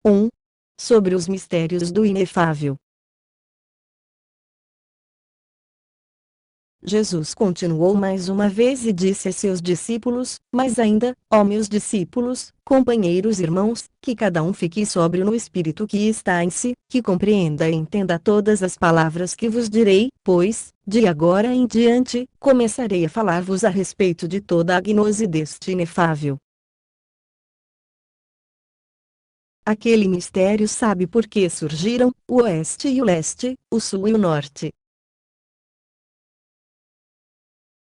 1. Sobre os mistérios do inefável. Jesus continuou mais uma vez e disse a seus discípulos: Mas ainda, ó meus discípulos, companheiros e irmãos, que cada um fique sóbrio no espírito que está em si, que compreenda e entenda todas as palavras que vos direi, pois, de agora em diante, começarei a falar-vos a respeito de toda a gnose deste inefável. Aquele mistério sabe por que surgiram o oeste e o leste, o sul e o norte.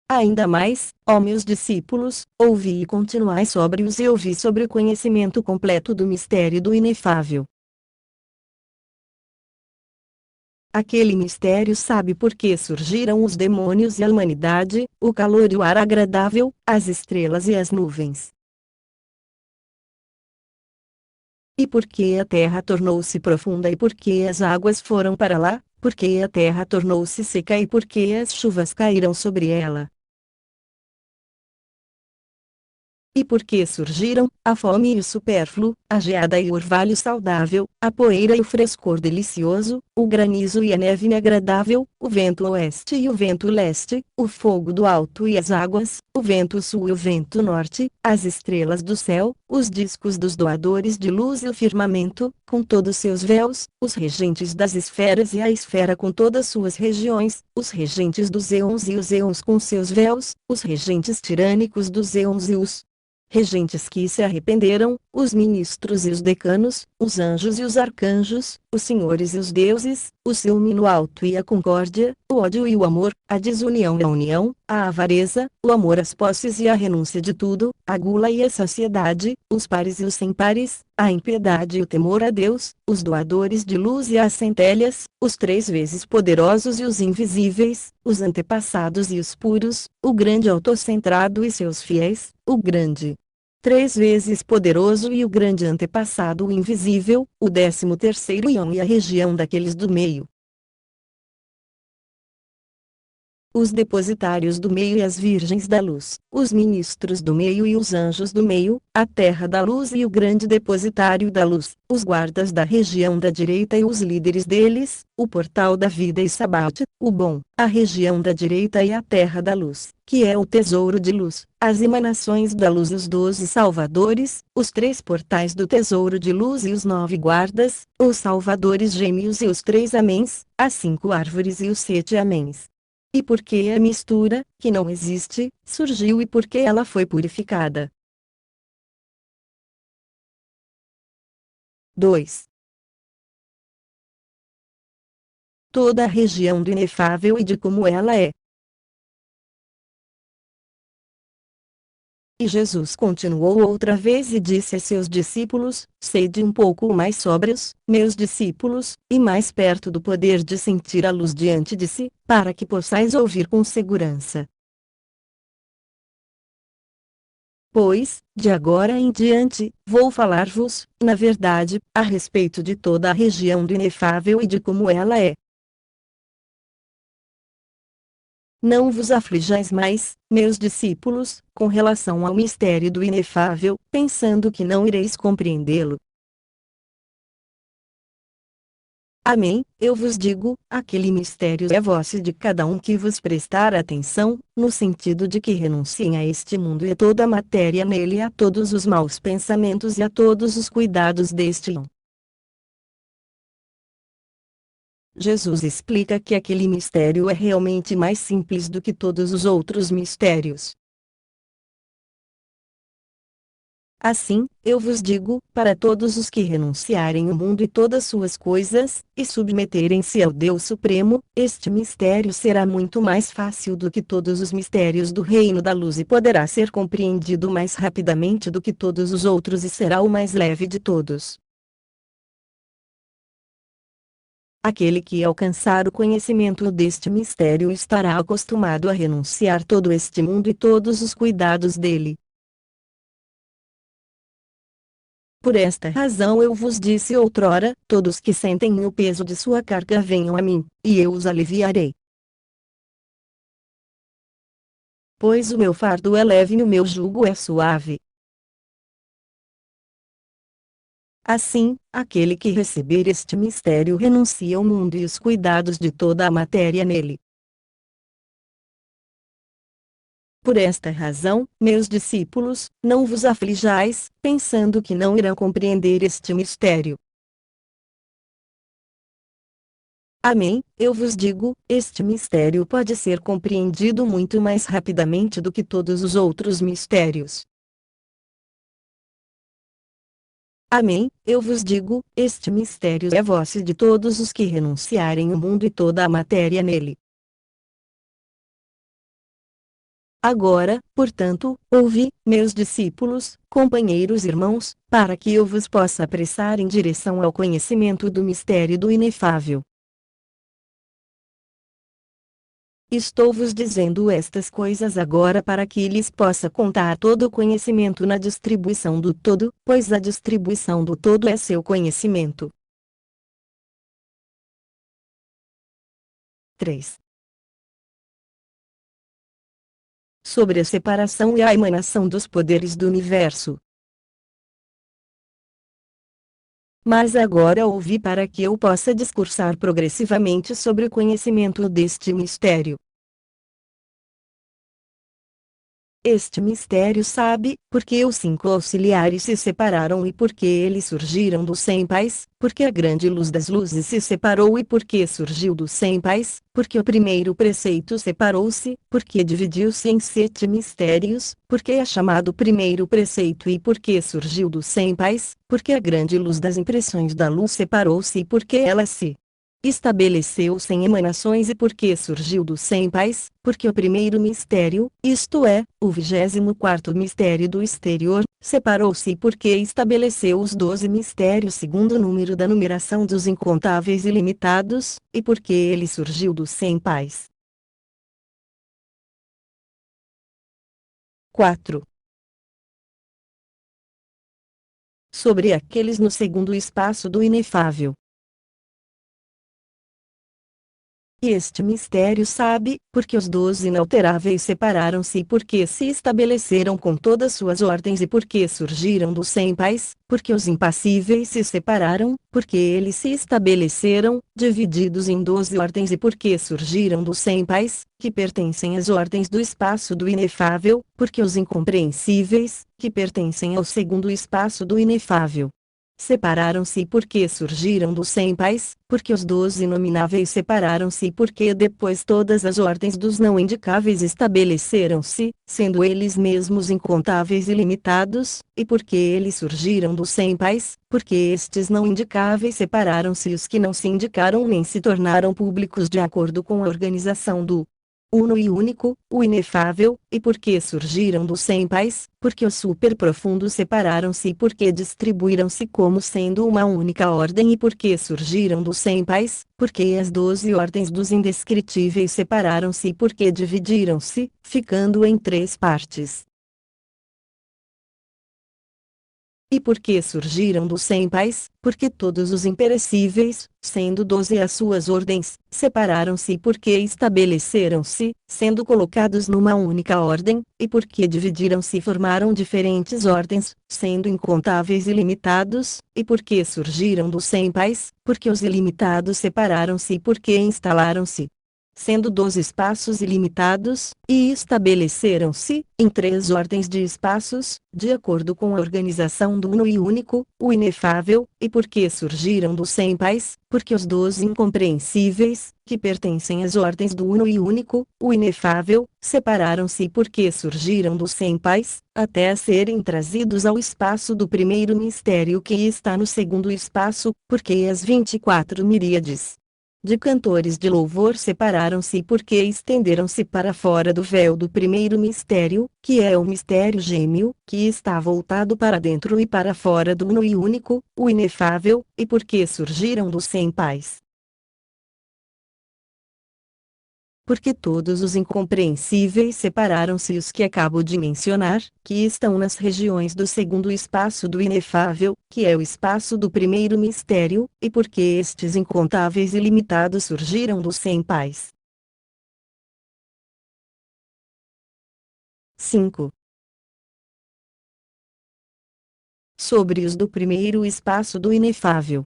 Ainda mais, ó meus discípulos, ouvi e continuai sóbrios e ouvi sobre o conhecimento completo do mistério do inefável. Aquele mistério sabe por que surgiram os demônios e a humanidade, o calor e o ar agradável, as estrelas e as nuvens. E por que a terra tornou-se profunda e por que as águas foram para lá, por que a terra tornou-se seca e por que as chuvas caíram sobre ela. E por que surgiram a fome e o supérfluo, a geada e o orvalho saudável, a poeira e o frescor delicioso, o granizo e a neve inagradável, o vento oeste e o vento leste, o fogo do alto e as águas, o vento sul e o vento norte, as estrelas do céu, os discos dos doadores de luz e o firmamento, com todos seus véus, os regentes das esferas e a esfera com todas suas regiões, os regentes dos éons e os éons com seus véus, os regentes tirânicos dos éons e os regentes que se arrependeram, os ministros e os decanos, os anjos e os arcanjos, os senhores e os deuses, o ciúme no alto e a concórdia, o ódio e o amor, a desunião e a união, a avareza, o amor às posses e a renúncia de tudo, a gula e a saciedade, os pares e os sem pares, a impiedade e o temor a Deus, os doadores de luz e as centelhas, os três vezes poderosos e os invisíveis, os antepassados e os puros, o grande autocentrado e seus fiéis, o grande três vezes poderoso e o grande antepassado o invisível, o 13º íon e a região daqueles do meio. Os depositários do meio e as virgens da luz, os ministros do meio e os anjos do meio, a terra da luz e o grande depositário da luz, os guardas da região da direita e os líderes deles, o portal da vida e Sabat, o bom, a região da direita e a terra da luz, que é o tesouro de luz, as emanações da luz e os 12 salvadores, os 3 portais do tesouro de luz e os 9 guardas, os salvadores gêmeos e os 3 améns, as 5 árvores e os 7 améns. E por que a mistura, que não existe, surgiu e por que ela foi purificada? 2. Toda a região do inefável e de como ela é. E Jesus continuou outra vez e disse a seus discípulos: Sede um pouco mais sóbrios, meus discípulos, e mais perto do poder de sentir a luz diante de si, para que possais ouvir com segurança. Pois, de agora em diante, vou falar-vos, na verdade, a respeito de toda a região do inefável e de como ela é. Não vos aflijais mais, meus discípulos, com relação ao mistério do inefável, pensando que não ireis compreendê-lo. Amém, eu vos digo, aquele mistério é vosso e de cada um que vos prestar atenção, no sentido de que renunciem a este mundo e a toda a matéria nele e a todos os maus pensamentos e a todos os cuidados deste mundo. Jesus explica que aquele mistério é realmente mais simples do que todos os outros mistérios. Assim, eu vos digo, para todos os que renunciarem o mundo e todas suas coisas, e submeterem-se ao Deus Supremo, este mistério será muito mais fácil do que todos os mistérios do reino da luz e poderá ser compreendido mais rapidamente do que todos os outros e será o mais leve de todos. Aquele que alcançar o conhecimento deste mistério estará acostumado a renunciar todo este mundo e todos os cuidados dele. Por esta razão eu vos disse outrora, todos que sentem o peso de sua carga venham a mim, e eu os aliviarei. Pois o meu fardo é leve e o meu jugo é suave. Assim, aquele que receber este mistério renuncia ao mundo e os cuidados de toda a matéria nele. Por esta razão, meus discípulos, não vos aflijais, pensando que não irão compreender este mistério. Amém, eu vos digo, este mistério pode ser compreendido muito mais rapidamente do que todos os outros mistérios. Amém, eu vos digo, este mistério é vosso de todos os que renunciarem o mundo e toda a matéria nele. Agora, portanto, ouvi, meus discípulos, companheiros irmãos, para que eu vos possa apressar em direção ao conhecimento do mistério do inefável. Estou-vos dizendo estas coisas agora para que lhes possa contar todo o conhecimento na distribuição do todo, pois a distribuição do todo é seu conhecimento. 3. Sobre a separação e a emanação dos poderes do universo. Mas agora ouvi para que eu possa discursar progressivamente sobre o conhecimento deste mistério. Este mistério sabe, porque os 5 auxiliares se separaram e porque eles surgiram dos 100 pais, porque a grande luz das luzes se separou e porque surgiu dos 100 pais, porque o primeiro preceito separou-se, porque dividiu-se em 7 mistérios, porque é chamado primeiro preceito e porque surgiu dos 100 pais, porque a grande luz das impressões da luz separou-se e porque ela se estabeleceu sem emanações e porque surgiu dos 100 pais, porque o primeiro mistério, isto é, o 24º mistério do exterior, separou-se e porque estabeleceu os 12 mistérios segundo o número da numeração dos incontáveis ilimitados, e porque ele surgiu dos 100 pais. 4. Sobre aqueles no segundo espaço do inefável. E este mistério sabe, porque os 12 inalteráveis separaram-se e porque se estabeleceram com todas suas ordens e porque surgiram dos 100 pais, porque os impassíveis se separaram, porque eles se estabeleceram, divididos em 12 ordens e porque surgiram dos 100 pais, que pertencem às ordens do espaço do inefável, porque os incompreensíveis, que pertencem ao segundo espaço do inefável. Separaram-se porque surgiram dos 100 pais, porque os 12 inomináveis separaram-se e porque depois todas as ordens dos não indicáveis estabeleceram-se, sendo eles mesmos incontáveis e limitados, e porque eles surgiram dos 100 pais, porque estes não indicáveis separaram-se e os que não se indicaram nem se tornaram públicos de acordo com a organização do uno e único, o inefável, e porque surgiram dos 100 pais, porque os superprofundos separaram-se e porque distribuíram-se como sendo uma única ordem e porque surgiram dos 100 pais, porque as 12 ordens dos indescritíveis separaram-se e porque dividiram-se, ficando em 3 partes. E porque surgiram dos 100 pais, porque todos os imperecíveis, sendo 12 as suas ordens, separaram-se e porque estabeleceram-se, sendo colocados numa única ordem, e porque dividiram-se e formaram diferentes ordens, sendo incontáveis e limitados, e porque surgiram dos 100 pais, porque os ilimitados separaram-se e porque instalaram-se, sendo 12 espaços ilimitados, e estabeleceram-se, em 3 ordens de espaços, de acordo com a organização do uno e único, o inefável, e porque surgiram dos 100 pais, porque os 12 incompreensíveis, que pertencem às ordens do uno e único, o inefável, separaram-se e porque surgiram dos 100 pais, até serem trazidos ao espaço do primeiro mistério que está no segundo espaço, porque as 24 miríades de cantores de louvor separaram-se porque estenderam-se para fora do véu do primeiro mistério, que é o mistério gêmeo, que está voltado para dentro e para fora do uno e único, o inefável, e porque surgiram dos 100 pais. Porque todos os incompreensíveis separaram-se os que acabo de mencionar, que estão nas regiões do segundo espaço do inefável, que é o espaço do primeiro mistério, e porque estes incontáveis e limitados surgiram dos 100 pais. 5. sobre os do primeiro espaço do inefável.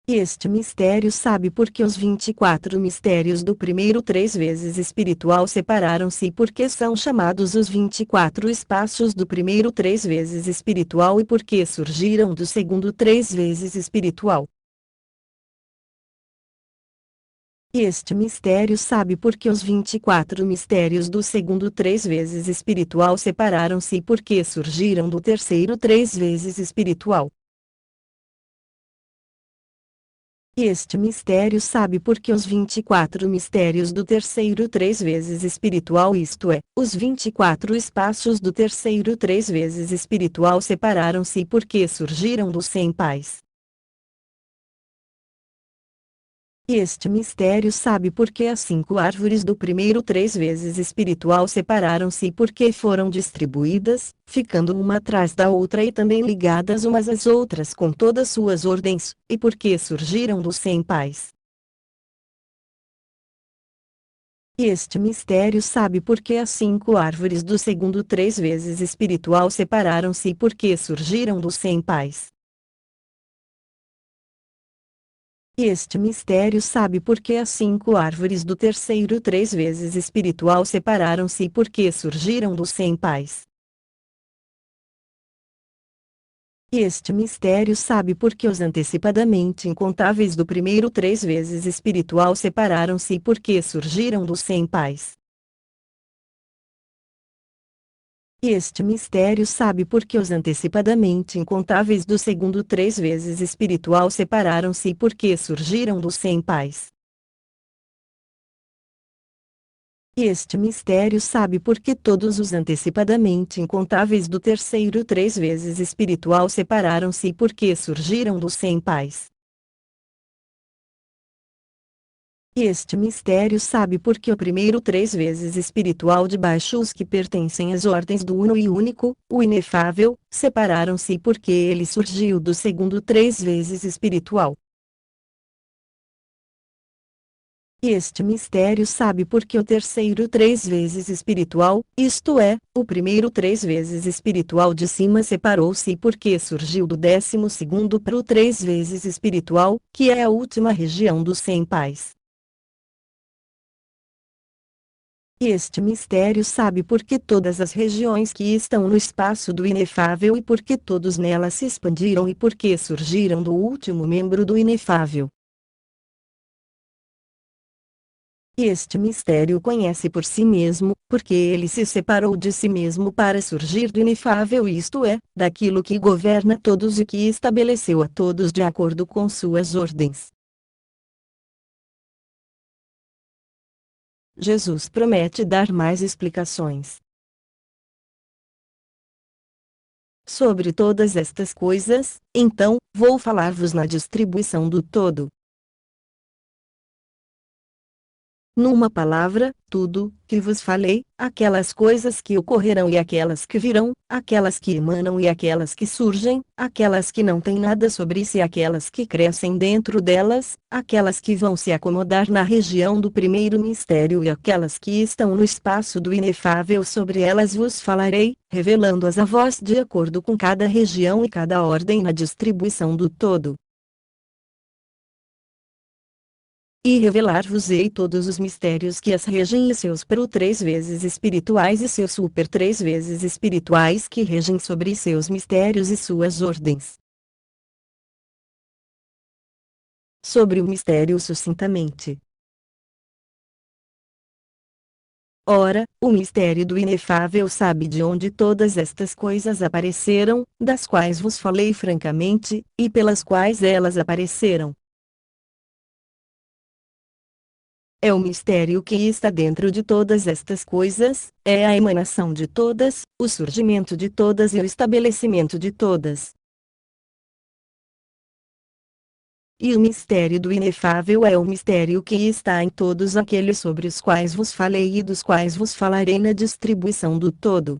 E este mistério sabe porque os 24 mistérios do primeiro 3 vezes espiritual separaram-se e porque são chamados os 24 espaços do primeiro 3 vezes espiritual e porque surgiram do segundo 3 vezes espiritual. E este mistério sabe porque os 24 mistérios do segundo 3 vezes espiritual separaram-se e porque surgiram do terceiro 3 vezes espiritual. E este mistério sabe porque os 24 mistérios do terceiro 3 vezes espiritual, isto é, os 24 espaços do terceiro 3 vezes espiritual separaram-se e porque surgiram dos 100 pais. E este mistério sabe porque as 5 árvores do primeiro 3 vezes espiritual separaram-se e porque foram distribuídas, ficando uma atrás da outra e também ligadas umas às outras com todas suas ordens, e porque surgiram dos 100 pais. E este mistério sabe porque as 5 árvores do segundo 3 vezes espiritual separaram-se e porque surgiram dos 100 pais. E este mistério sabe porque as 5 árvores do terceiro 3 vezes espiritual separaram-se e porque surgiram dos 100 pais. E este mistério sabe porque os antecipadamente incontáveis do primeiro 3 vezes espiritual separaram-se e porque surgiram dos 100 pais. E este mistério sabe porque os antecipadamente incontáveis do segundo 3 vezes espiritual separaram-se e porque surgiram dos 100 pais. E este mistério sabe porque todos os antecipadamente incontáveis do terceiro 3 vezes espiritual separaram-se e porque surgiram dos 100 pais. E este mistério sabe porque o primeiro 3 vezes espiritual debaixo os que pertencem às ordens do Uno e Único, o inefável, separaram-se e porque ele surgiu do segundo 3 vezes espiritual. E este mistério sabe porque o terceiro 3 vezes espiritual, isto é, o primeiro 3 vezes espiritual de cima separou-se e porque surgiu do 12º para o 3 vezes espiritual, que é a última região dos 100 pais. E este mistério sabe porque todas as regiões que estão no espaço do inefável e porque todos nelas se expandiram e porque surgiram do último membro do inefável. E este mistério conhece por si mesmo, porque ele se separou de si mesmo para surgir do inefável, isto é, daquilo que governa todos e que estabeleceu a todos de acordo com suas ordens. Jesus promete dar mais explicações sobre todas estas coisas, então, vou falar-vos na distribuição do todo. Numa palavra, tudo que vos falei, aquelas coisas que ocorrerão e aquelas que virão, aquelas que emanam e aquelas que surgem, aquelas que não têm nada sobre si e aquelas que crescem dentro delas, aquelas que vão se acomodar na região do primeiro mistério e aquelas que estão no espaço do inefável, sobre elas vos falarei, revelando-as a vós de acordo com cada região e cada ordem na distribuição do todo. E revelar-vos-ei todos os mistérios que as regem e seus pro 3 vezes espirituais e seus super 3 vezes espirituais que regem sobre seus mistérios e suas ordens. Sobre o mistério sucintamente. Ora, o mistério do inefável sabe de onde todas estas coisas apareceram, das quais vos falei francamente, e pelas quais elas apareceram. É o mistério que está dentro de todas estas coisas, é a emanação de todas, o surgimento de todas e o estabelecimento de todas. E o mistério do inefável é o mistério que está em todos aqueles sobre os quais vos falei e dos quais vos falarei na distribuição do todo.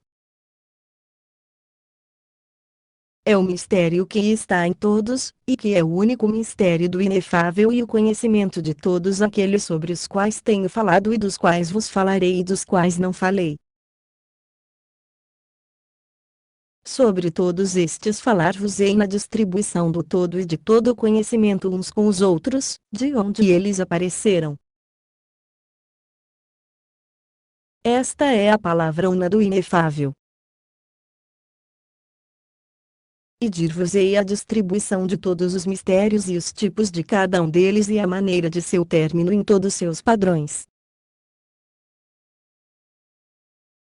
É o mistério que está em todos, e que é o único mistério do inefável e o conhecimento de todos aqueles sobre os quais tenho falado e dos quais vos falarei e dos quais não falei. Sobre todos estes falar-vos-ei na distribuição do todo e de todo o conhecimento uns com os outros, de onde eles apareceram. Esta é a palavra una do inefável. E dir-vos-ei a distribuição de todos os mistérios e os tipos de cada um deles e a maneira de seu término em todos seus padrões.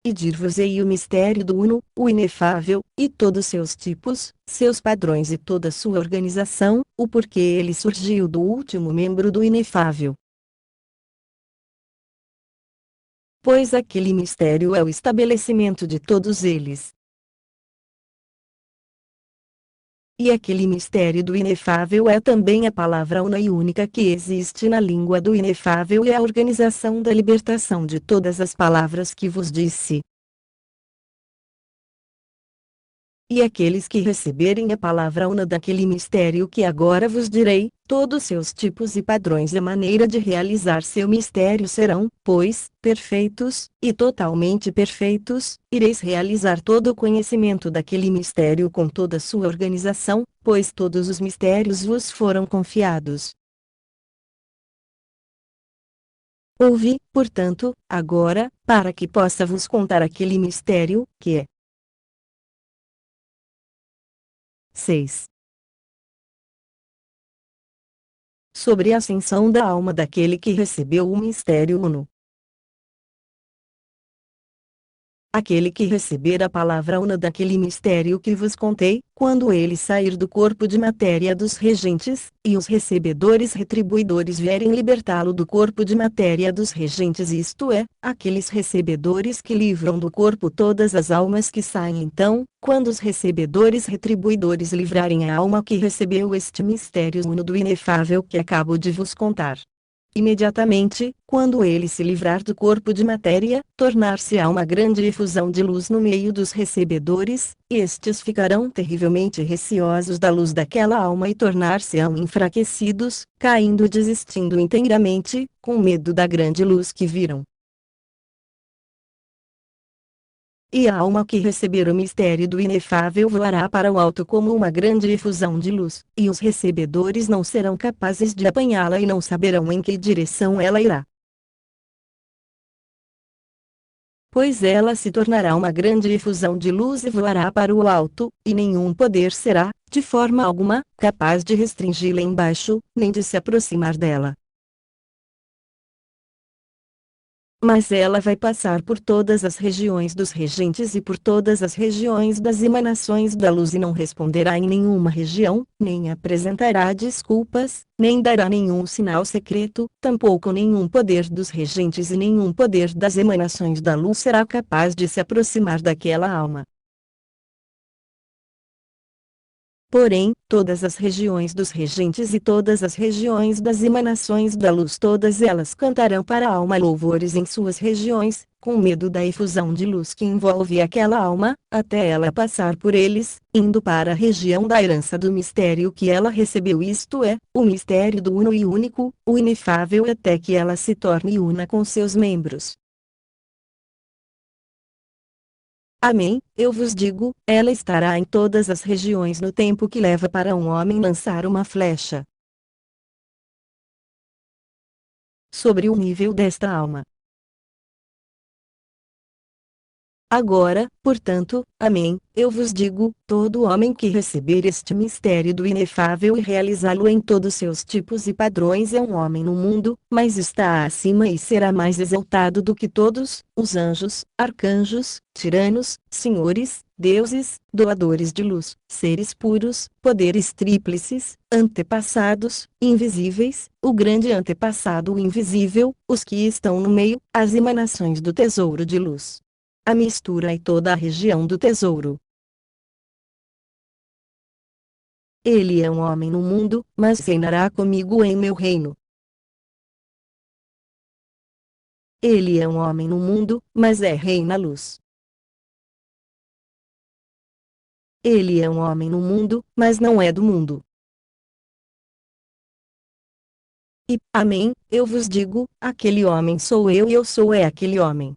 E dir-vos-ei o mistério do Uno, o inefável, e todos seus tipos, seus padrões e toda sua organização, o porquê ele surgiu do último membro do inefável. Pois aquele mistério é o estabelecimento de todos eles. E aquele mistério do inefável é também a palavra una e única que existe na língua do inefável e a organização da libertação de todas as palavras que vos disse. E aqueles que receberem a palavra una daquele mistério que agora vos direi, todos seus tipos e padrões e a maneira de realizar seu mistério serão, pois, perfeitos, e totalmente perfeitos, ireis realizar todo o conhecimento daquele mistério com toda sua organização, pois todos os mistérios vos foram confiados. Ouvi, portanto, agora, para que possa vos contar aquele mistério, que é 6. Sobre a ascensão da alma daquele que recebeu o mistério uno. Aquele que receber a palavra una daquele mistério que vos contei, quando ele sair do corpo de matéria dos regentes, e os recebedores retribuidores vierem libertá-lo do corpo de matéria dos regentes, isto é, aqueles recebedores que livram do corpo todas as almas que saem, então, quando os recebedores retribuidores livrarem a alma que recebeu este mistério uno do inefável que acabo de vos contar, imediatamente, quando ele se livrar do corpo de matéria, tornar-se-á uma grande efusão de luz no meio dos recebedores, e estes ficarão terrivelmente receosos da luz daquela alma e tornar-se-ão enfraquecidos, caindo e desistindo inteiramente, com medo da grande luz que viram. E a alma que receber o mistério do inefável voará para o alto como uma grande efusão de luz, e os recebedores não serão capazes de apanhá-la e não saberão em que direção ela irá. Pois ela se tornará uma grande efusão de luz e voará para o alto, e nenhum poder será, de forma alguma, capaz de restringi-la embaixo, nem de se aproximar dela. Mas ela vai passar por todas as regiões dos regentes e por todas as regiões das emanações da luz e não responderá em nenhuma região, nem apresentará desculpas, nem dará nenhum sinal secreto, tampouco nenhum poder dos regentes e nenhum poder das emanações da luz será capaz de se aproximar daquela alma. Porém, todas as regiões dos regentes e todas as regiões das emanações da luz, todas elas cantarão para a alma louvores em suas regiões, com medo da efusão de luz que envolve aquela alma, até ela passar por eles, indo para a região da herança do mistério que ela recebeu, isto é, o mistério do uno e único, o inefável, até que ela se torne una com seus membros. Amém, eu vos digo, ela estará em todas as regiões no tempo que leva para um homem lançar uma flecha. Sobre o nível desta alma. Agora, portanto, amém, eu vos digo, todo homem que receber este mistério do inefável e realizá-lo em todos seus tipos e padrões é um homem no mundo, mas está acima e será mais exaltado do que todos, os anjos, arcanjos, tiranos, senhores, deuses, doadores de luz, seres puros, poderes tríplices, antepassados, invisíveis, o grande antepassado o invisível, os que estão no meio, as emanações do tesouro de luz. A mistura e toda a região do tesouro. Ele é um homem no mundo, mas reinará comigo em meu reino. Ele é um homem no mundo, mas é rei na luz. Ele é um homem no mundo, mas não é do mundo. E, amém, eu vos digo, aquele homem sou eu e eu sou aquele homem.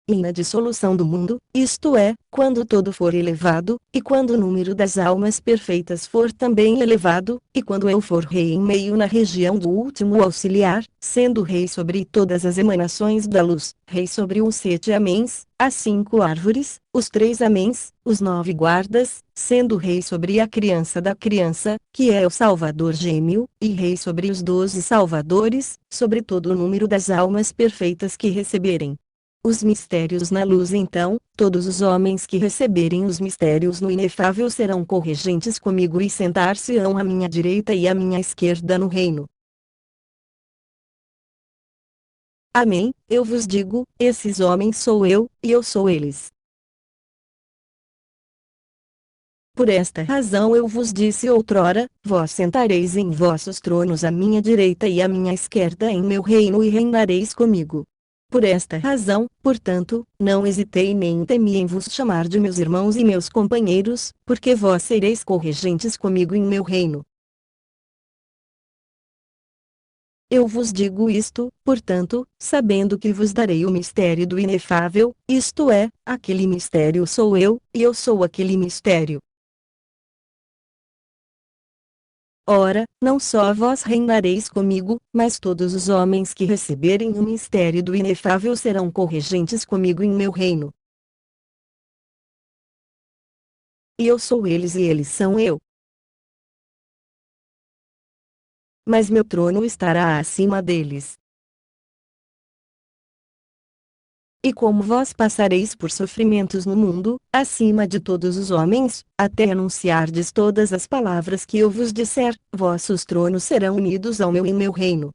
e na dissolução do mundo, isto é, quando todo for elevado, e quando o número das almas perfeitas for também elevado, e quando eu for rei em meio na região do último auxiliar, sendo rei sobre todas as emanações da luz, rei sobre os 7 amens, as 5 árvores, os 3 amens, os 9 guardas, sendo rei sobre a criança da criança, que é o Salvador gêmeo, e rei sobre os 12 salvadores, sobre todo o número das almas perfeitas que receberem os mistérios na luz. Então, todos os homens que receberem os mistérios no inefável serão corregentes comigo e sentar-se-ão à minha direita e à minha esquerda no reino. Amém, eu vos digo, esses homens sou eu, e eu sou eles. Por esta razão eu vos disse outrora, vós sentareis em vossos tronos à minha direita e à minha esquerda em meu reino e reinareis comigo. Por esta razão, portanto, não hesitei nem temi em vos chamar de meus irmãos e meus companheiros, porque vós sereis corregentes comigo em meu reino. Eu vos digo isto, portanto, sabendo que vos darei o mistério do inefável, isto é, aquele mistério sou eu, e eu sou aquele mistério. Ora, não só vós reinareis comigo, mas todos os homens que receberem o mistério do inefável serão corregentes comigo em meu reino. E eu sou eles e eles são eu. Mas meu trono estará acima deles. E como vós passareis por sofrimentos no mundo, acima de todos os homens, até anunciardes todas as palavras que eu vos disser, vossos tronos serão unidos ao meu em meu reino.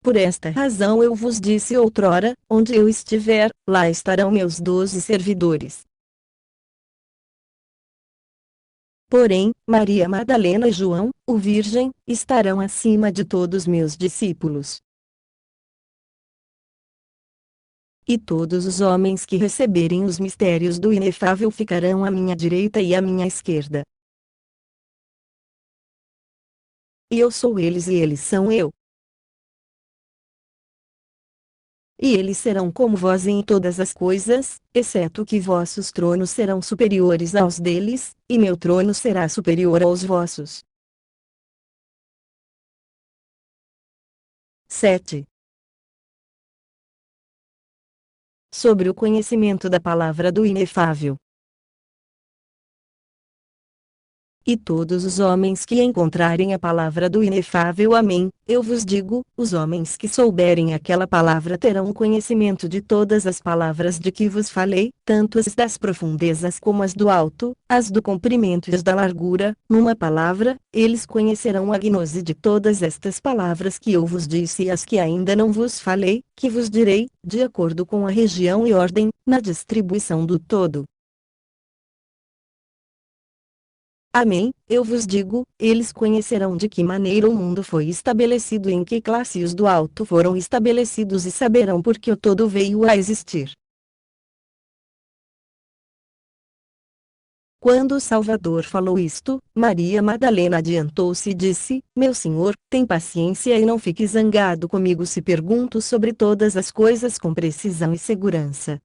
Por esta razão eu vos disse outrora, onde eu estiver, lá estarão meus 12 servidores. Porém, Maria Madalena e João, o Virgem, estarão acima de todos meus discípulos. E todos os homens que receberem os mistérios do inefável ficarão à minha direita e à minha esquerda. E eu sou eles e eles são eu. E eles serão como vós em todas as coisas, exceto que vossos tronos serão superiores aos deles, e meu trono será superior aos vossos. 7. Sobre o conhecimento da palavra do inefável. E todos os homens que encontrarem a palavra do inefável. Amém, eu vos digo, os homens que souberem aquela palavra terão conhecimento de todas as palavras de que vos falei, tanto as das profundezas como as do alto, as do comprimento e as da largura, numa palavra, eles conhecerão a gnose de todas estas palavras que eu vos disse e as que ainda não vos falei, que vos direi, de acordo com a região e ordem, na distribuição do todo. Amém, eu vos digo, eles conhecerão de que maneira o mundo foi estabelecido e em que classe os do alto foram estabelecidos e saberão por que o todo veio a existir. Quando o Salvador falou isto, Maria Madalena adiantou-se e disse, Meu Senhor, tem paciência e não fique zangado comigo se pergunto sobre todas as coisas com precisão e segurança.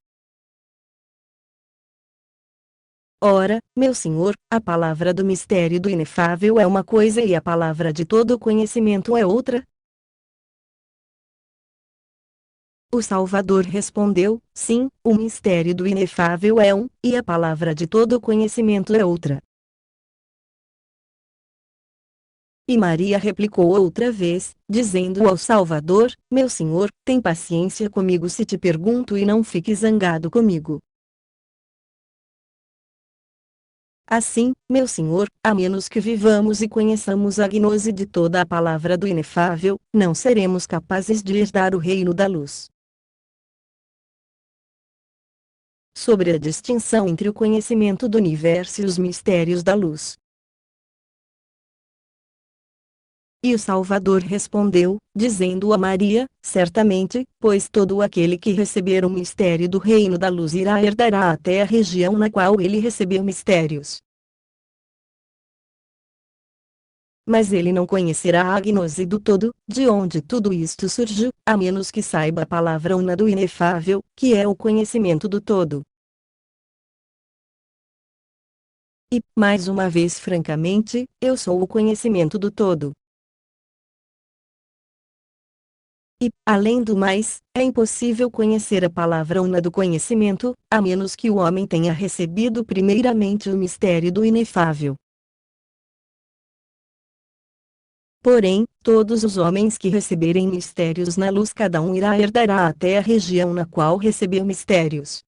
Ora, meu Senhor, a palavra do mistério do inefável é uma coisa e a palavra de todo conhecimento é outra? O Salvador respondeu, sim, o mistério do inefável é um, e a palavra de todo conhecimento é outra. E Maria replicou outra vez, dizendo ao Salvador, Meu Senhor, tem paciência comigo se te pergunto e não fique zangado comigo. Assim, meu Senhor, a menos que vivamos e conheçamos a gnose de toda a palavra do inefável, não seremos capazes de herdar o reino da luz. Sobre a distinção entre o conhecimento do universo e os mistérios da luz. E o Salvador respondeu, dizendo a Maria, certamente, pois todo aquele que receber o mistério do reino da luz irá herdará até a região na qual ele recebeu mistérios. Mas ele não conhecerá a gnose do todo, de onde tudo isto surgiu, a menos que saiba a palavra una do inefável, que é o conhecimento do todo. E, mais uma vez francamente, eu sou o conhecimento do todo. E, além do mais, é impossível conhecer a palavra una do conhecimento, a menos que o homem tenha recebido primeiramente o mistério do inefável. Porém, todos os homens que receberem mistérios na luz, cada um irá herdar até a região na qual recebeu mistérios.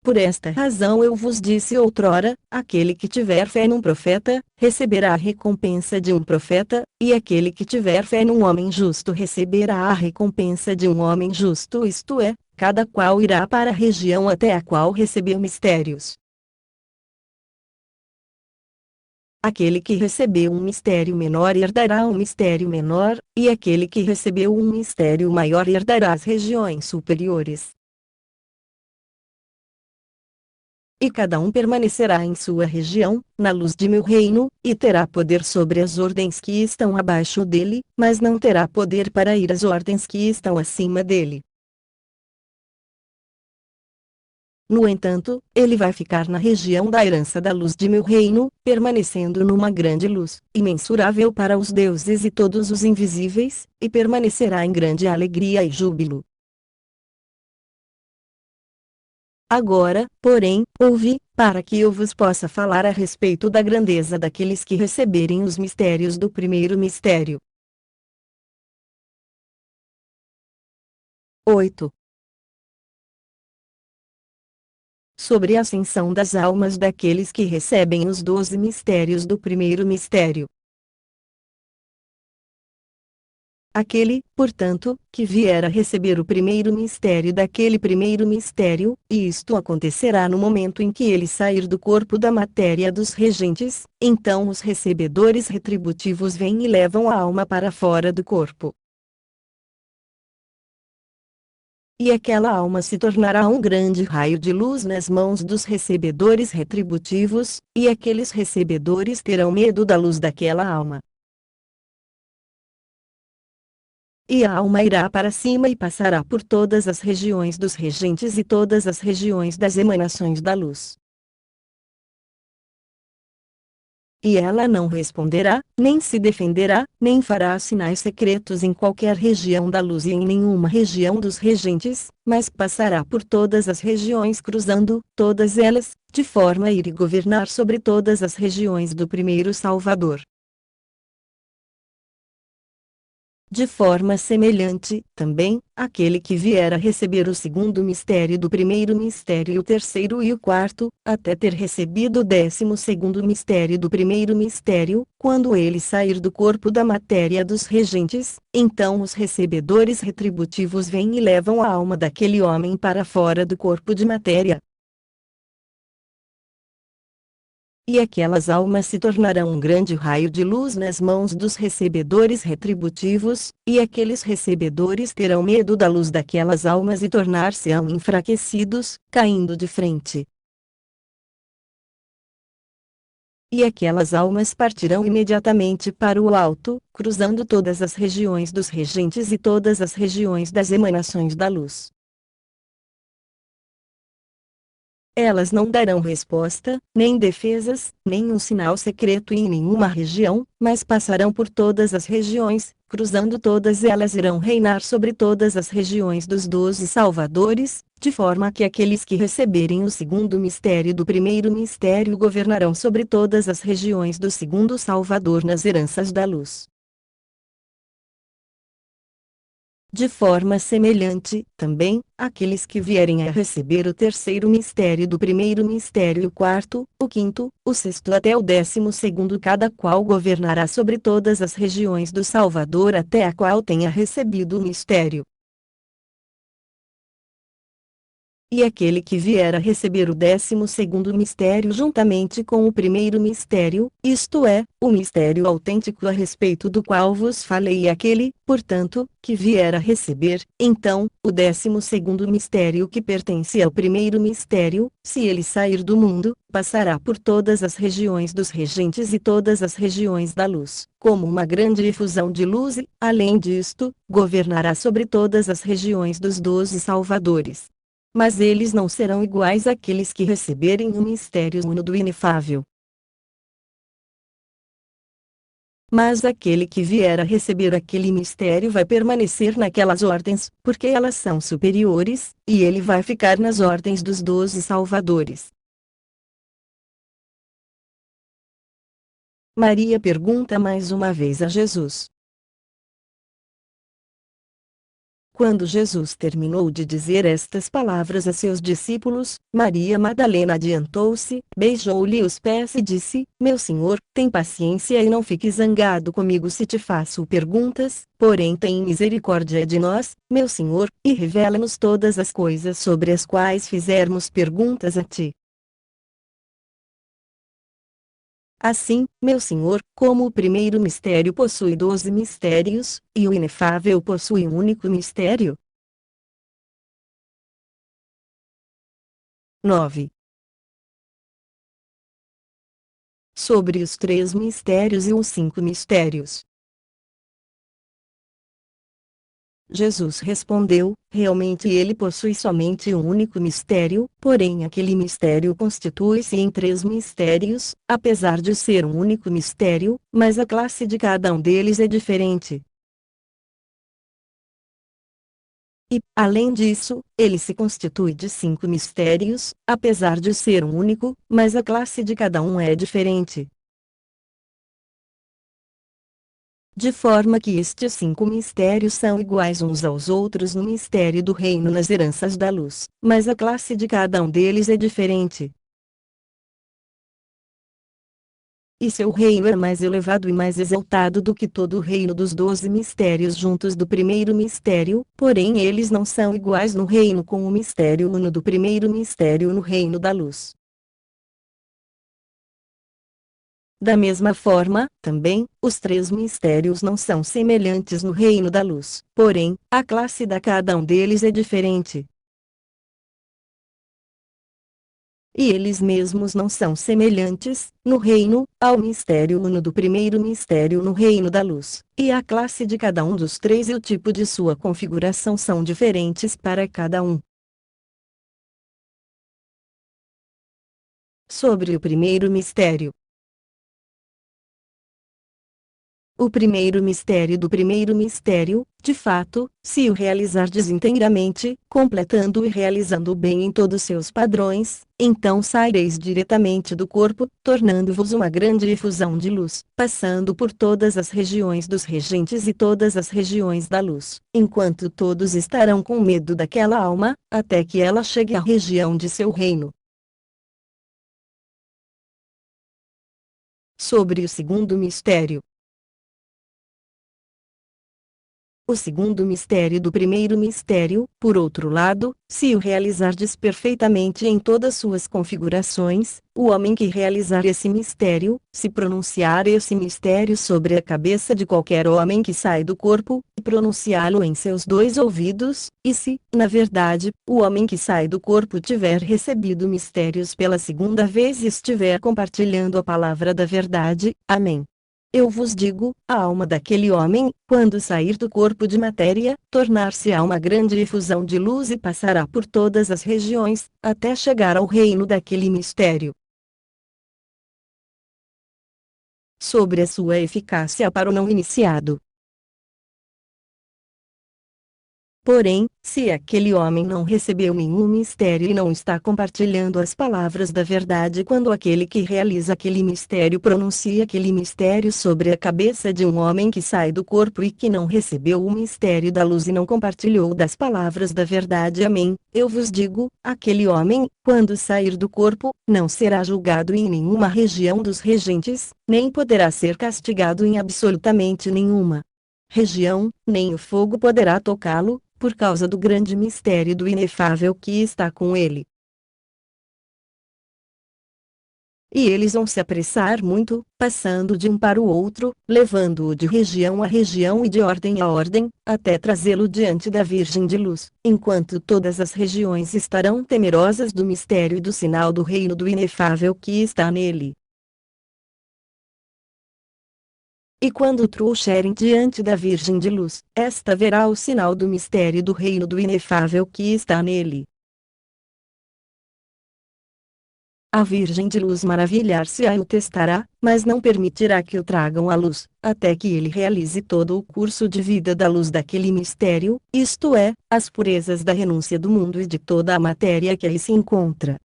Por esta razão eu vos disse outrora, aquele que tiver fé num profeta, receberá a recompensa de um profeta, e aquele que tiver fé num homem justo receberá a recompensa de um homem justo, isto é, cada qual irá para a região até a qual recebeu mistérios. Aquele que recebeu um mistério menor herdará um mistério menor, e aquele que recebeu um mistério maior herdará as regiões superiores. E cada um permanecerá em sua região, na luz de meu reino, e terá poder sobre as ordens que estão abaixo dele, mas não terá poder para ir às ordens que estão acima dele. No entanto, ele vai ficar na região da herança da luz de meu reino, permanecendo numa grande luz, imensurável para os deuses e todos os invisíveis, e permanecerá em grande alegria e júbilo. Agora, porém, ouve, para que eu vos possa falar a respeito da grandeza daqueles que receberem os mistérios do primeiro mistério. 8. Sobre a ascensão das almas daqueles que recebem os 12 mistérios do primeiro mistério. Aquele, portanto, que vier a receber o primeiro mistério daquele primeiro mistério, e isto acontecerá no momento em que ele sair do corpo da matéria dos regentes, então os recebedores retributivos vêm e levam a alma para fora do corpo. E aquela alma se tornará um grande raio de luz nas mãos dos recebedores retributivos, e aqueles recebedores terão medo da luz daquela alma. E a alma irá para cima e passará por todas as regiões dos regentes e todas as regiões das emanações da luz. E ela não responderá, nem se defenderá, nem fará sinais secretos em qualquer região da luz e em nenhuma região dos regentes, mas passará por todas as regiões cruzando todas elas, de forma a ir e governar sobre todas as regiões do primeiro Salvador. De forma semelhante, também, aquele que vier a receber o segundo mistério do primeiro mistério e o terceiro e o quarto, até ter recebido o 12º mistério do primeiro mistério, quando ele sair do corpo da matéria dos regentes, então os recebedores retributivos vêm e levam a alma daquele homem para fora do corpo de matéria. E aquelas almas se tornarão um grande raio de luz nas mãos dos recebedores retributivos, e aqueles recebedores terão medo da luz daquelas almas e tornar-se-ão enfraquecidos, caindo de frente. E aquelas almas partirão imediatamente para o alto, cruzando todas as regiões dos regentes e todas as regiões das emanações da luz. Elas não darão resposta, nem defesas, nem um sinal secreto em nenhuma região, mas passarão por todas as regiões, cruzando todas elas irão reinar sobre todas as regiões dos 12 salvadores, de forma que aqueles que receberem o segundo mistério do primeiro mistério governarão sobre todas as regiões do segundo Salvador nas heranças da luz. De forma semelhante, também, aqueles que vierem a receber o terceiro mistério do primeiro mistério e o quarto, o quinto, o sexto até o 12º, cada qual governará sobre todas as regiões do Salvador até a qual tenha recebido o mistério. E aquele que vier a receber o 12º mistério juntamente com o primeiro mistério, isto é, o mistério autêntico a respeito do qual vos falei, e aquele, portanto, que vier a receber, então, o 12º mistério que pertence ao primeiro mistério, se ele sair do mundo, passará por todas as regiões dos regentes e todas as regiões da luz, como uma grande efusão de luz e, além disto, governará sobre todas as regiões dos 12 salvadores. Mas eles não serão iguais àqueles que receberem o mistério uno do inefável. Mas aquele que vier a receber aquele mistério vai permanecer naquelas ordens, porque elas são superiores, e ele vai ficar nas ordens dos 12 salvadores. Maria pergunta mais uma vez a Jesus. Quando Jesus terminou de dizer estas palavras a seus discípulos, Maria Madalena adiantou-se, beijou-lhe os pés e disse: Meu Senhor, tem paciência e não fique zangado comigo se te faço perguntas, porém tem misericórdia de nós, meu Senhor, e revela-nos todas as coisas sobre as quais fizermos perguntas a ti. Assim, meu Senhor, como o primeiro mistério possui 12 mistérios, e o inefável possui um único mistério. 9. Sobre os 3 mistérios e os 5 mistérios. Jesus respondeu: realmente ele possui somente um único mistério, porém aquele mistério constitui-se em 3 mistérios, apesar de ser um único mistério, mas a classe de cada um deles é diferente. E, além disso, ele se constitui de 5 mistérios, apesar de ser um único, mas a classe de cada um é diferente. De forma que estes 5 mistérios são iguais uns aos outros no mistério do reino nas heranças da luz, mas a classe de cada um deles é diferente. E seu reino é mais elevado e mais exaltado do que todo o reino dos 12 mistérios juntos do primeiro mistério, porém eles não são iguais no reino com o mistério uno do primeiro mistério no reino da luz. Da mesma forma, também, os 3 mistérios não são semelhantes no reino da luz, porém, a classe de cada um deles é diferente. E eles mesmos não são semelhantes, no reino, ao mistério uno do primeiro mistério no reino da luz, e a classe de cada um dos 3 e o tipo de sua configuração são diferentes para cada um. Sobre o primeiro mistério. O primeiro mistério do primeiro mistério, de fato, se o realizardes inteiramente, completando e realizando bem em todos seus padrões, então saireis diretamente do corpo, tornando-vos uma grande efusão de luz, passando por todas as regiões dos regentes e todas as regiões da luz, enquanto todos estarão com medo daquela alma, até que ela chegue à região de seu reino. Sobre o segundo mistério. O segundo mistério do primeiro mistério, por outro lado, se o realizardes perfeitamente em todas suas configurações, o homem que realizar esse mistério, se pronunciar esse mistério sobre a cabeça de qualquer homem que sai do corpo, e pronunciá-lo em seus 2 ouvidos, e se, na verdade, o homem que sai do corpo tiver recebido mistérios pela segunda vez e estiver compartilhando a palavra da verdade, amém. Eu vos digo, a alma daquele homem, quando sair do corpo de matéria, tornar-se-á uma grande efusão de luz e passará por todas as regiões, até chegar ao reino daquele mistério. Sobre a sua eficácia para o não iniciado. Porém, se aquele homem não recebeu nenhum mistério e não está compartilhando as palavras da verdade quando aquele que realiza aquele mistério pronuncia aquele mistério sobre a cabeça de um homem que sai do corpo e que não recebeu o mistério da luz e não compartilhou das palavras da verdade, amém, eu vos digo, aquele homem, quando sair do corpo, não será julgado em nenhuma região dos regentes, nem poderá ser castigado em absolutamente nenhuma região, nem o fogo poderá tocá-lo, por causa do grande mistério do inefável que está com ele. E eles vão se apressar muito, passando de um para o outro, levando-o de região a região e de ordem a ordem, até trazê-lo diante da Virgem de Luz, enquanto todas as regiões estarão temerosas do mistério e do sinal do reino do inefável que está nele. E quando o trouxerem diante da Virgem de Luz, esta verá o sinal do mistério do reino do inefável que está nele. A Virgem de Luz maravilhar-se-á e o testará, mas não permitirá que o tragam à luz, até que ele realize todo o curso de vida da luz daquele mistério, isto é, as purezas da renúncia do mundo e de toda a matéria que aí se encontra.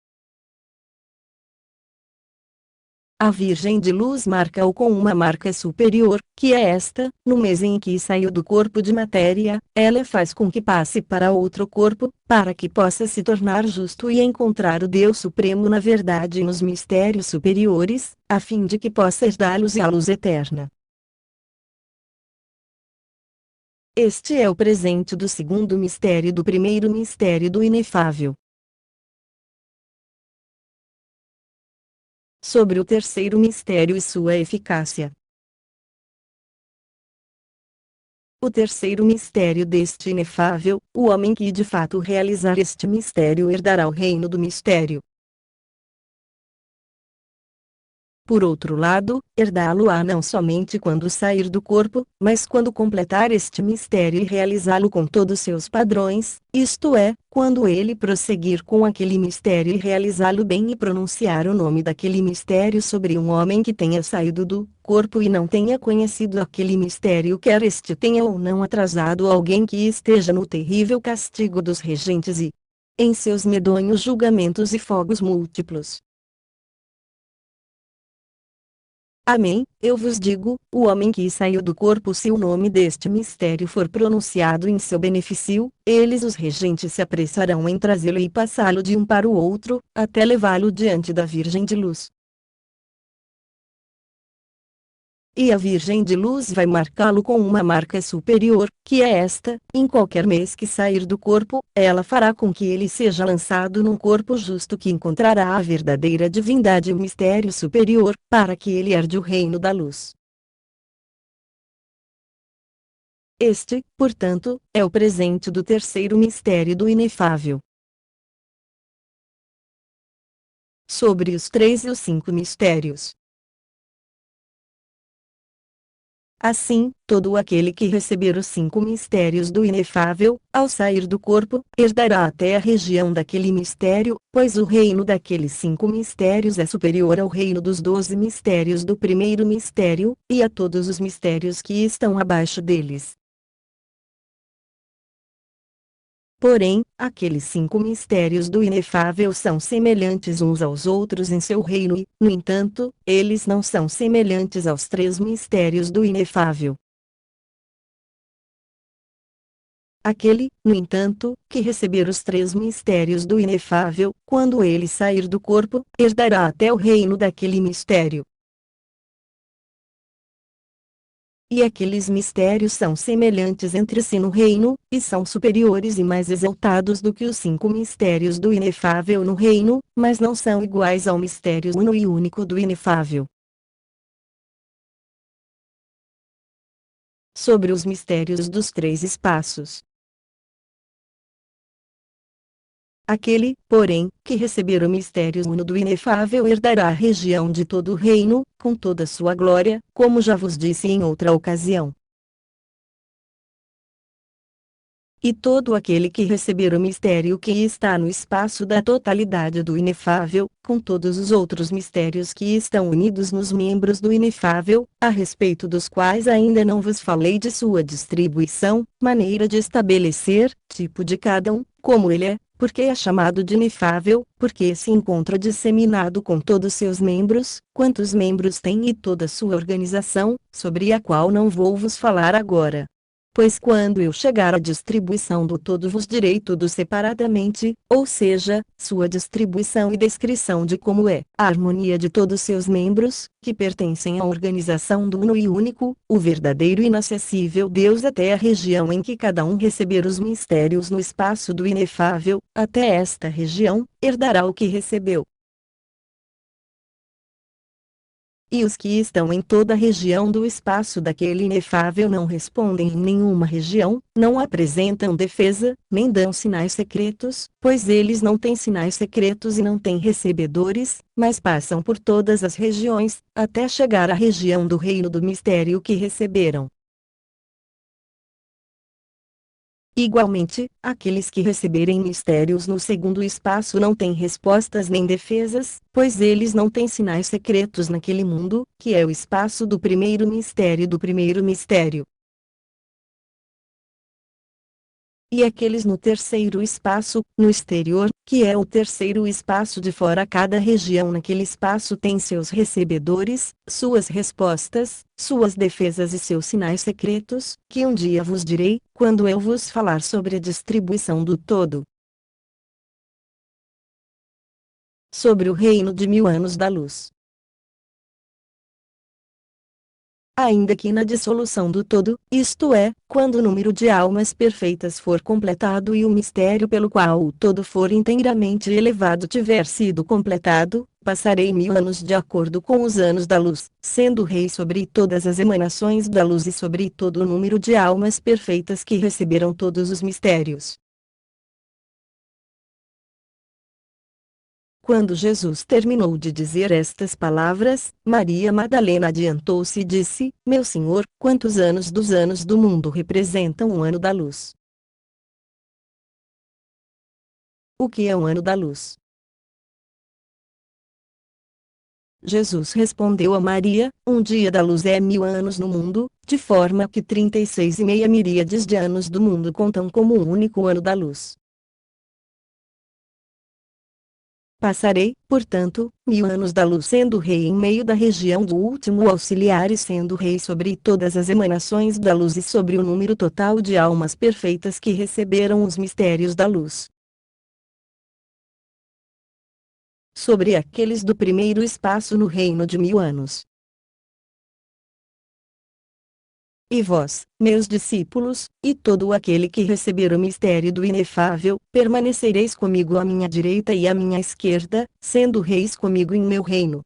A Virgem de Luz marca-o com uma marca superior, que é esta: no mês em que saiu do corpo de matéria, ela faz com que passe para outro corpo, para que possa se tornar justo e encontrar o Deus Supremo na verdade e nos mistérios superiores, a fim de que possa herdá-los e a luz eterna. Este é o presente do segundo mistério do primeiro mistério do inefável. Sobre o terceiro mistério e sua eficácia. O terceiro mistério deste inefável: o homem que de fato realizar este mistério herdará o reino do mistério. Por outro lado, herdá-lo-á não somente quando sair do corpo, mas quando completar este mistério e realizá-lo com todos seus padrões, isto é, quando ele prosseguir com aquele mistério e realizá-lo bem e pronunciar o nome daquele mistério sobre um homem que tenha saído do corpo e não tenha conhecido aquele mistério, quer este tenha ou não atrasado alguém que esteja no terrível castigo dos regentes e em seus medonhos julgamentos e fogos múltiplos. Amém, eu vos digo, o homem que saiu do corpo, se o nome deste mistério for pronunciado em seu benefício, eles os regentes se apressarão em trazê-lo e passá-lo de um para o outro, até levá-lo diante da Virgem de Luz. E a Virgem de Luz vai marcá-lo com uma marca superior, que é esta: em qualquer mês que sair do corpo, ela fará com que ele seja lançado num corpo justo que encontrará a verdadeira divindade e o mistério superior, para que ele herde o reino da luz. Este, portanto, é o presente do terceiro mistério do inefável. Sobre os 3 e os 5 mistérios. Assim, todo aquele que receber os 5 mistérios do inefável, ao sair do corpo, herdará até a região daquele mistério, pois o reino daqueles 5 mistérios é superior ao reino dos 12 mistérios do primeiro mistério, e a todos os mistérios que estão abaixo deles. Porém, aqueles 5 mistérios do inefável são semelhantes uns aos outros em seu reino e, no entanto, eles não são semelhantes aos 3 mistérios do inefável. Aquele, no entanto, que receber os 3 mistérios do inefável, quando ele sair do corpo, herdará até o reino daquele mistério. E aqueles mistérios são semelhantes entre si no reino, e são superiores e mais exaltados do que os 5 mistérios do inefável no reino, mas não são iguais ao mistério uno e único do inefável. Sobre os mistérios dos 3 espaços. Aquele, porém, que receber o mistério uno do inefável herdará a região de todo o reino, com toda sua glória, como já vos disse em outra ocasião. E todo aquele que receber o mistério que está no espaço da totalidade do inefável, com todos os outros mistérios que estão unidos nos membros do inefável, a respeito dos quais ainda não vos falei de sua distribuição, maneira de estabelecer, tipo de cada um, como ele é, porque é chamado de inefável, porque se encontra disseminado com todos seus membros, quantos membros tem e toda sua organização, sobre a qual não vou vos falar agora. Pois quando eu chegar à distribuição do todo vos direi tudo separadamente, ou seja, sua distribuição e descrição de como é a harmonia de todos seus membros, que pertencem à organização do uno e único, o verdadeiro e inacessível Deus até a região em que cada um receber os mistérios no espaço do inefável, até esta região, herdará o que recebeu. E os que estão em toda a região do espaço daquele inefável não respondem em nenhuma região, não apresentam defesa, nem dão sinais secretos, pois eles não têm sinais secretos e não têm recebedores, mas passam por todas as regiões, até chegar à região do reino do mistério que receberam. Igualmente, aqueles que receberem mistérios no segundo espaço não têm respostas nem defesas, pois eles não têm sinais secretos naquele mundo, que é o espaço do primeiro mistério do primeiro mistério. E aqueles no terceiro espaço, no exterior, que é o terceiro espaço de fora, cada região naquele espaço tem seus recebedores, suas respostas, suas defesas e seus sinais secretos, que um dia vos direi, quando eu vos falar sobre a distribuição do todo. Sobre o reino de 1000 anos da luz. Ainda que na dissolução do todo, isto é, quando o número de almas perfeitas for completado e o mistério pelo qual o todo for inteiramente elevado tiver sido completado, passarei 1000 anos de acordo com os anos da luz, sendo rei sobre todas as emanações da luz e sobre todo o número de almas perfeitas que receberam todos os mistérios. Quando Jesus terminou de dizer estas palavras, Maria Madalena adiantou-se e disse: Meu Senhor, quantos anos dos anos do mundo representam um ano da luz? O que é um ano da luz? Jesus respondeu a Maria: Um dia da luz é 1000 anos no mundo, de forma que 36,5 miríades de anos do mundo contam como um único ano da luz. Passarei, portanto, 1000 anos da luz sendo rei em meio da região do último auxiliar e sendo rei sobre todas as emanações da luz e sobre o número total de almas perfeitas que receberam os mistérios da luz. Sobre aqueles do primeiro espaço no reino de 1000 anos. E vós, meus discípulos, e todo aquele que receber o mistério do inefável, permanecereis comigo à minha direita e à minha esquerda, sendo reis comigo em meu reino.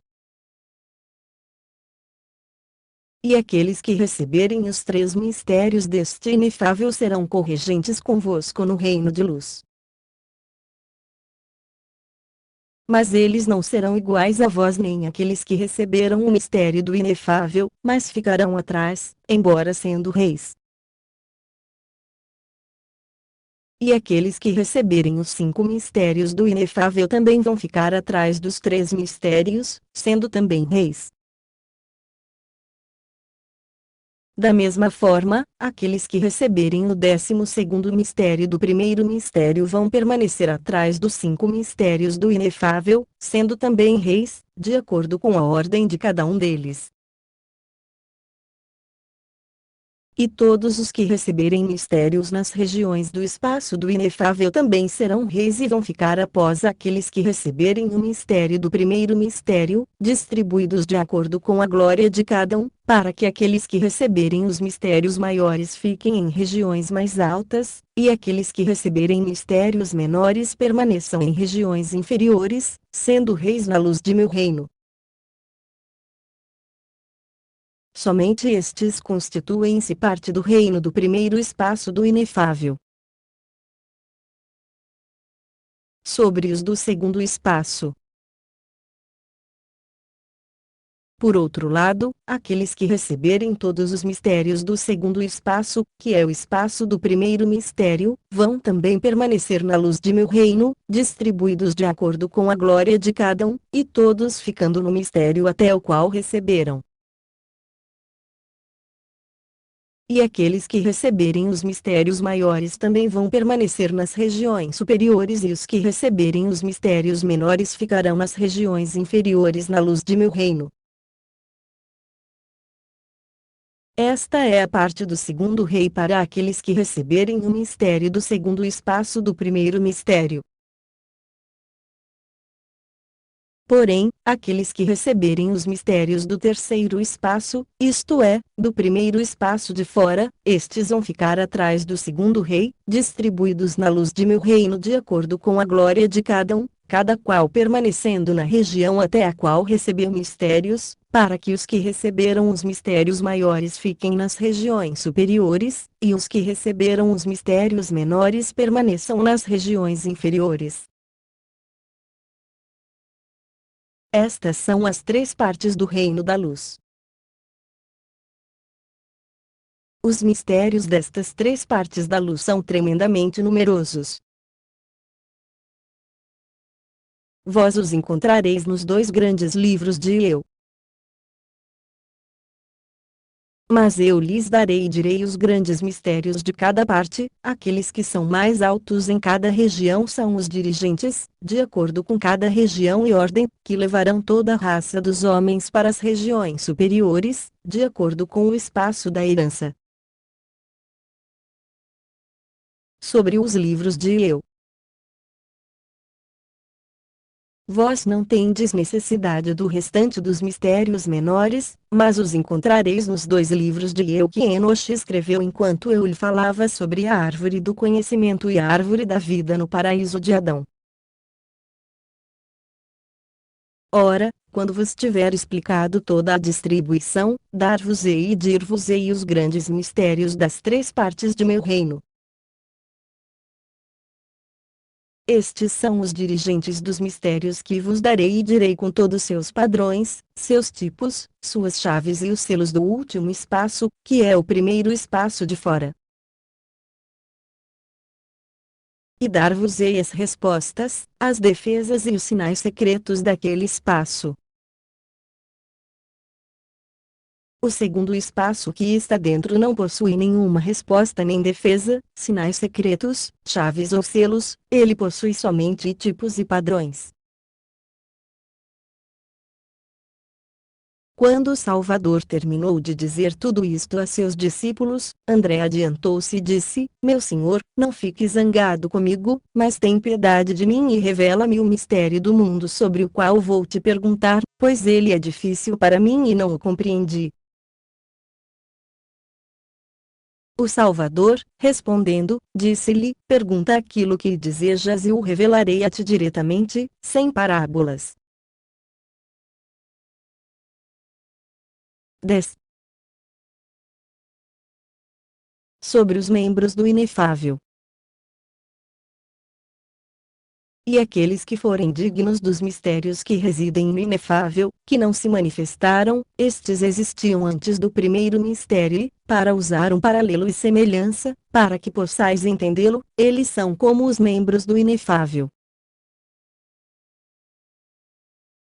E aqueles que receberem os 3 mistérios deste inefável serão corregentes convosco no reino de luz. Mas eles não serão iguais a vós nem aqueles que receberam o mistério do inefável, mas ficarão atrás, embora sendo reis. E aqueles que receberem os 5 mistérios do inefável também vão ficar atrás dos 3 mistérios, sendo também reis. Da mesma forma, aqueles que receberem o 12º mistério do primeiro mistério vão permanecer atrás dos 5 mistérios do inefável, sendo também reis, de acordo com a ordem de cada um deles. E todos os que receberem mistérios nas regiões do espaço do inefável também serão reis e vão ficar após aqueles que receberem o mistério do primeiro mistério, distribuídos de acordo com a glória de cada um, para que aqueles que receberem os mistérios maiores fiquem em regiões mais altas, e aqueles que receberem mistérios menores permaneçam em regiões inferiores, sendo reis na luz de meu reino. Somente estes constituem-se parte do reino do primeiro espaço do inefável. Sobre os do segundo espaço. Por outro lado, aqueles que receberem todos os mistérios do segundo espaço, que é o espaço do primeiro mistério, vão também permanecer na luz de meu reino, distribuídos de acordo com a glória de cada um, e todos ficando no mistério até o qual receberam. E aqueles que receberem os mistérios maiores também vão permanecer nas regiões superiores e os que receberem os mistérios menores ficarão nas regiões inferiores na luz de meu reino. Esta é a parte do segundo rei para aqueles que receberem o mistério do segundo espaço do primeiro mistério. Porém, aqueles que receberem os mistérios do terceiro espaço, isto é, do primeiro espaço de fora, estes vão ficar atrás do segundo rei, distribuídos na luz de meu reino de acordo com a glória de cada um, cada qual permanecendo na região até a qual recebeu mistérios, para que os que receberam os mistérios maiores fiquem nas regiões superiores, e os que receberam os mistérios menores permaneçam nas regiões inferiores. Estas são as três partes do reino da luz. Os mistérios destas três partes da luz são tremendamente numerosos. Vós os encontrareis nos dois grandes livros de Eu. Mas eu lhes darei e direi os grandes mistérios de cada parte, aqueles que são mais altos em cada região são os dirigentes, de acordo com cada região e ordem, que levarão toda a raça dos homens para as regiões superiores, de acordo com o espaço da herança. Sobre os livros de Eu. Vós não tendes necessidade do restante dos mistérios menores, mas os encontrareis nos dois livros de Eu que Enoche escreveu enquanto eu lhe falava sobre a árvore do conhecimento e a árvore da vida no paraíso de Adão. Ora, quando vos tiver explicado toda a distribuição, dar-vos-ei e dir-vos-ei os grandes mistérios das três partes de meu reino. Estes são os dirigentes dos mistérios que vos darei e direi com todos seus padrões, seus tipos, suas chaves e os selos do último espaço, que é o primeiro espaço de fora. E dar-vos-ei as respostas, as defesas e os sinais secretos daquele espaço. O segundo espaço que está dentro não possui nenhuma resposta nem defesa, sinais secretos, chaves ou selos, ele possui somente tipos e padrões. Quando o Salvador terminou de dizer tudo isto a seus discípulos, André adiantou-se e disse: Meu Senhor, não fique zangado comigo, mas tem piedade de mim e revela-me o mistério do mundo sobre o qual vou te perguntar, pois ele é difícil para mim e não o compreendi. O Salvador, respondendo, disse-lhe: Pergunta aquilo que desejas e o revelarei a ti diretamente, sem parábolas. 10. Sobre os membros do inefável. E aqueles que forem dignos dos mistérios que residem no inefável, que não se manifestaram, estes existiam antes do primeiro mistério e, para usar um paralelo e semelhança, para que possais entendê-lo, eles são como os membros do inefável.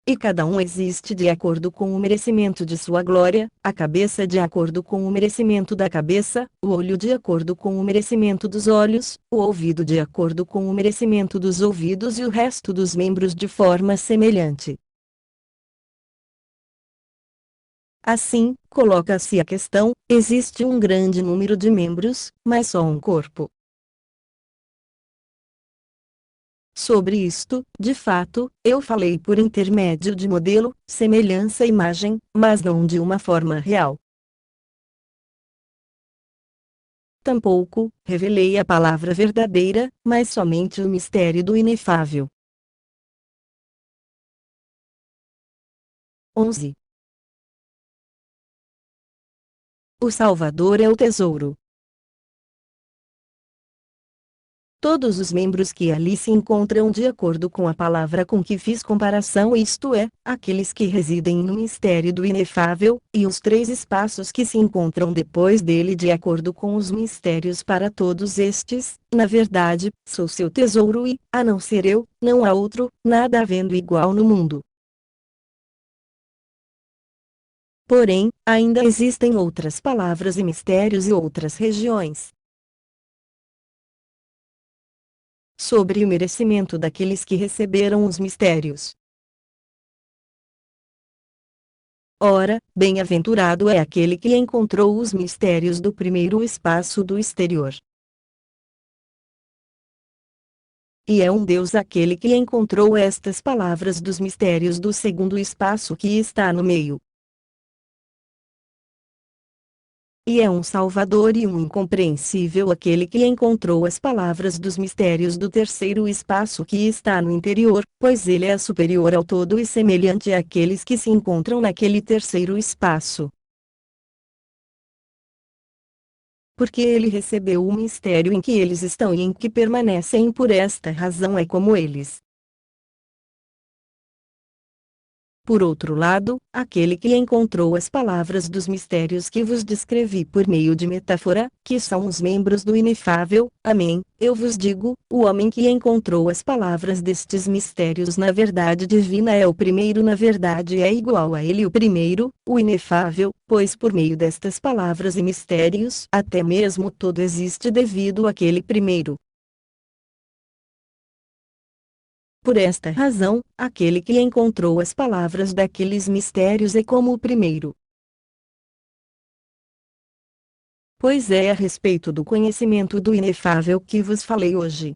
E cada um existe de acordo com o merecimento de sua glória, a cabeça de acordo com o merecimento da cabeça, o olho de acordo com o merecimento dos olhos, o ouvido de acordo com o merecimento dos ouvidos e o resto dos membros de forma semelhante. Assim, coloca-se a questão: existe um grande número de membros, mas só um corpo. Sobre isto, de fato, eu falei por intermédio de modelo, semelhança e imagem, mas não de uma forma real. Tampouco revelei a palavra verdadeira, mas somente o mistério do inefável. 11. O Salvador é o tesouro. Todos os membros que ali se encontram de acordo com a palavra com que fiz comparação, isto é, aqueles que residem no mistério do inefável, e os três espaços que se encontram depois dele de acordo com os mistérios para todos estes, na verdade, sou seu tesouro e, a não ser eu, não há outro, nada havendo igual no mundo. Porém, ainda existem outras palavras e mistérios e outras regiões. Sobre o merecimento daqueles que receberam os mistérios. Ora, bem-aventurado é aquele que encontrou os mistérios do primeiro espaço do exterior. E é um Deus aquele que encontrou estas palavras dos mistérios do segundo espaço que está no meio. E é um Salvador e um incompreensível aquele que encontrou as palavras dos mistérios do terceiro espaço que está no interior, pois ele é superior ao todo e semelhante àqueles que se encontram naquele terceiro espaço. Porque ele recebeu o mistério em que eles estão e em que permanecem, por esta razão é como eles. Por outro lado, aquele que encontrou as palavras dos mistérios que vos descrevi por meio de metáfora, que são os membros do inefável, amém, eu vos digo, o homem que encontrou as palavras destes mistérios na verdade divina é o primeiro, na verdade é igual a ele o primeiro, o inefável, pois por meio destas palavras e mistérios até mesmo todo existe devido àquele primeiro. Por esta razão, aquele que encontrou as palavras daqueles mistérios é como o primeiro. Pois é a respeito do conhecimento do inefável que vos falei hoje.